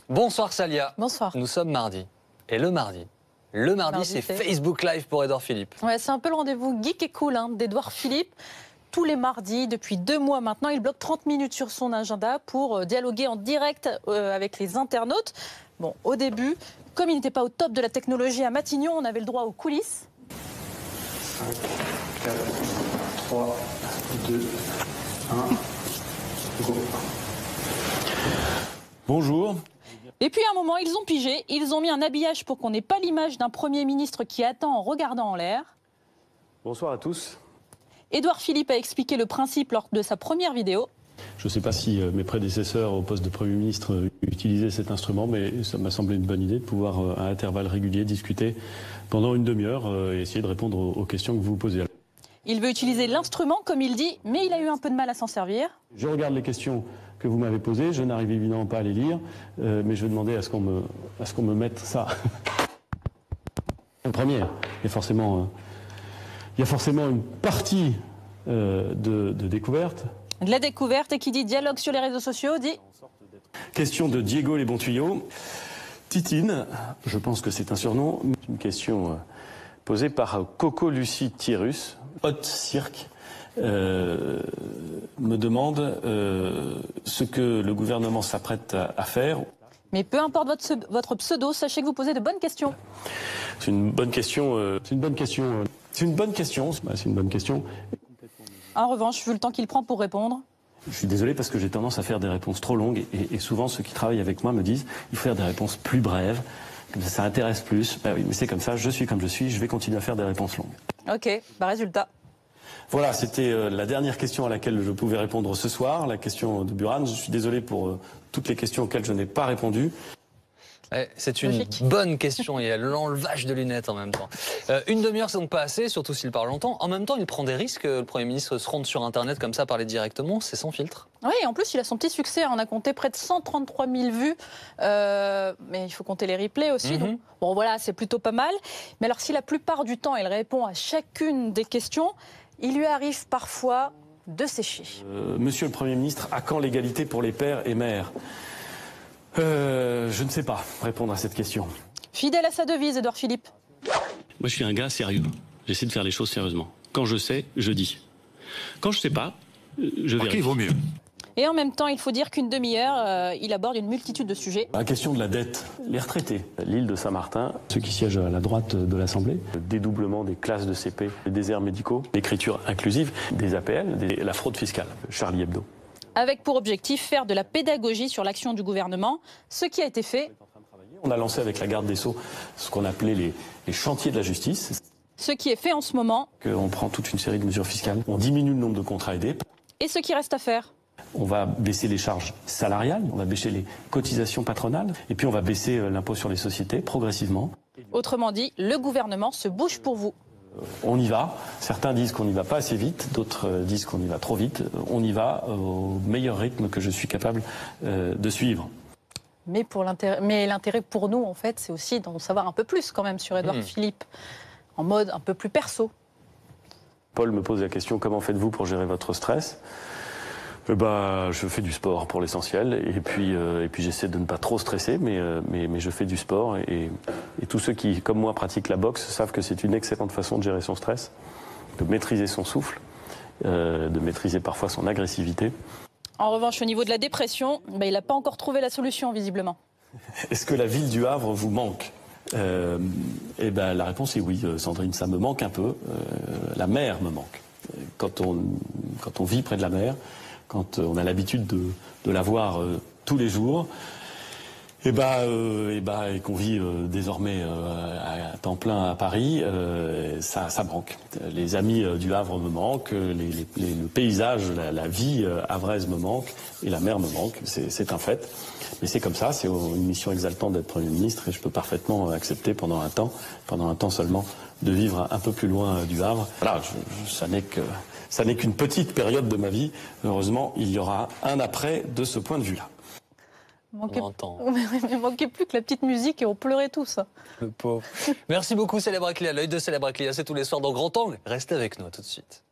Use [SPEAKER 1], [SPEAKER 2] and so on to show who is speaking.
[SPEAKER 1] Bonsoir Salia.
[SPEAKER 2] Bonsoir.
[SPEAKER 1] Nous sommes mardi. Et le mardi c'est Facebook Live pour Édouard Philippe.
[SPEAKER 2] Ouais, c'est un peu le rendez-vous geek et cool d'Édouard Philippe. Tous les mardis, depuis 2 mois maintenant, il bloque 30 minutes sur son agenda pour dialoguer en direct avec les internautes. Bon, au début, comme il n'était pas au top de la technologie à Matignon, on avait le droit aux coulisses.
[SPEAKER 3] 5, 4, 3, 2, 1, go. Bonjour.
[SPEAKER 2] Et puis à un moment, ils ont pigé, ils ont mis un habillage pour qu'on n'ait pas l'image d'un Premier ministre qui attend en regardant en l'air.
[SPEAKER 3] Bonsoir à tous.
[SPEAKER 2] Édouard Philippe a expliqué le principe lors de sa première vidéo.
[SPEAKER 3] Je ne sais pas si mes prédécesseurs au poste de Premier ministre utilisaient cet instrument, mais ça m'a semblé une bonne idée de pouvoir, à intervalles réguliers, discuter pendant une demi-heure et essayer de répondre aux questions que vous vous posez.
[SPEAKER 2] Il veut utiliser l'instrument, comme il dit, mais il a eu un peu de mal à s'en servir.
[SPEAKER 3] Je regarde les questions que vous m'avez posées, je n'arrive évidemment pas à les lire, mais je vais demander à ce qu'on me mette ça. En première, il y a forcément une partie de découverte.
[SPEAKER 2] De la découverte, et qui dit dialogue sur les réseaux sociaux, dit...
[SPEAKER 3] Question de Diego les bons tuyaux. Titine, je pense que c'est un surnom, une question posée par Coco Lucie Thierus, Hot Cirque, me demande ce que le gouvernement s'apprête à faire.
[SPEAKER 2] Mais peu importe votre pseudo, sachez que vous posez de bonnes questions.
[SPEAKER 3] C'est une bonne question. C'est une bonne question. C'est une bonne question. C'est une bonne question.
[SPEAKER 2] En revanche, vu le temps qu'il prend pour répondre...
[SPEAKER 3] Je suis désolé parce que j'ai tendance à faire des réponses trop longues et souvent ceux qui travaillent avec moi me disent il faut faire des réponses plus brèves, comme ça intéresse plus. Ben oui, mais c'est comme ça, je suis comme je suis, je vais continuer à faire des réponses longues.
[SPEAKER 2] Ok, résultat.
[SPEAKER 3] Voilà, c'était la dernière question à laquelle je pouvais répondre ce soir, la question de Buran. Je suis désolé pour toutes les questions auxquelles je n'ai pas répondu.
[SPEAKER 1] C'est une bonne question, il y a l'enlevage de lunettes en même temps. Une demi-heure, c'est donc pas assez, surtout s'il parle longtemps. En même temps, il prend des risques, le Premier ministre se rende sur Internet comme ça, parler directement, c'est sans filtre.
[SPEAKER 2] Oui, en plus, il a son petit succès, on a compté près de 133 000 vues, mais il faut compter les replays aussi. Donc, bon, voilà, c'est plutôt pas mal. Mais alors, si la plupart du temps, il répond à chacune des questions, il lui arrive parfois de sécher.
[SPEAKER 3] Monsieur le Premier ministre, à quand l'égalité pour les pères et mères ? Je ne sais pas répondre à cette question.
[SPEAKER 2] Fidèle à sa devise, Édouard Philippe.
[SPEAKER 3] Moi, je suis un gars sérieux. J'essaie de faire les choses sérieusement. Quand je sais, je dis. Quand je ne sais pas, je vérifie.
[SPEAKER 1] Il vaut mieux.
[SPEAKER 2] Et en même temps, il faut dire qu'une demi-heure, il aborde une multitude de sujets.
[SPEAKER 3] La question de la dette, les retraités, l'île de Saint-Martin, ceux qui siègent à la droite de l'Assemblée, le dédoublement des classes de CP, les déserts médicaux, l'écriture inclusive, des APL, la fraude fiscale, Charlie Hebdo.
[SPEAKER 2] Avec pour objectif faire de la pédagogie sur l'action du gouvernement, ce qui a été fait.
[SPEAKER 3] On a lancé avec la garde des Sceaux ce qu'on appelait les chantiers de la justice.
[SPEAKER 2] Ce qui est fait en ce moment.
[SPEAKER 3] On prend toute une série de mesures fiscales, on diminue le nombre de contrats aidés.
[SPEAKER 2] Et ce qui reste à faire.
[SPEAKER 3] On va baisser les charges salariales, on va baisser les cotisations patronales, et puis on va baisser l'impôt sur les sociétés progressivement.
[SPEAKER 2] Autrement dit, le gouvernement se bouge pour vous.
[SPEAKER 3] On y va. Certains disent qu'on n'y va pas assez vite, d'autres disent qu'on y va trop vite. On y va au meilleur rythme que je suis capable de suivre.
[SPEAKER 2] Mais l'intérêt pour nous, en fait, c'est aussi d'en savoir un peu plus quand même sur Édouard Philippe, en mode un peu plus perso.
[SPEAKER 3] Paul me pose la question, comment faites-vous pour gérer votre stress ? Je fais du sport pour l'essentiel et puis j'essaie de ne pas trop stresser, mais je fais du sport et tous ceux qui, comme moi, pratiquent la boxe savent que c'est une excellente façon de gérer son stress, de maîtriser son souffle, de maîtriser parfois son agressivité.
[SPEAKER 2] En revanche, au niveau de la dépression, il n'a pas encore trouvé la solution, visiblement.
[SPEAKER 3] Est-ce que la ville du Havre vous manque ? La réponse est oui, Sandrine, ça me manque un peu. La mer me manque. Quand on vit près de la mer, quand on a l'habitude de la voir tous les jours, et qu'on vit désormais à temps plein à Paris, ça manque. Les amis du Havre me manquent, le paysage, la vie havraise me manque, et la mer me manque, c'est un fait. Mais c'est comme ça, c'est une mission exaltante d'être Premier ministre, et je peux parfaitement accepter pendant un temps seulement, de vivre un peu plus loin du Havre. Voilà, ça n'est qu'une petite période de ma vie. Heureusement, il y aura un après de ce point de vue-là.
[SPEAKER 2] Il manquait plus que la petite musique et on pleurait tous.
[SPEAKER 1] Le pauvre. Merci beaucoup Célèbre Cléa. L'œil de Célèbre Cléa, c'est tous les soirs dans Grand Angle. Restez avec nous tout de suite.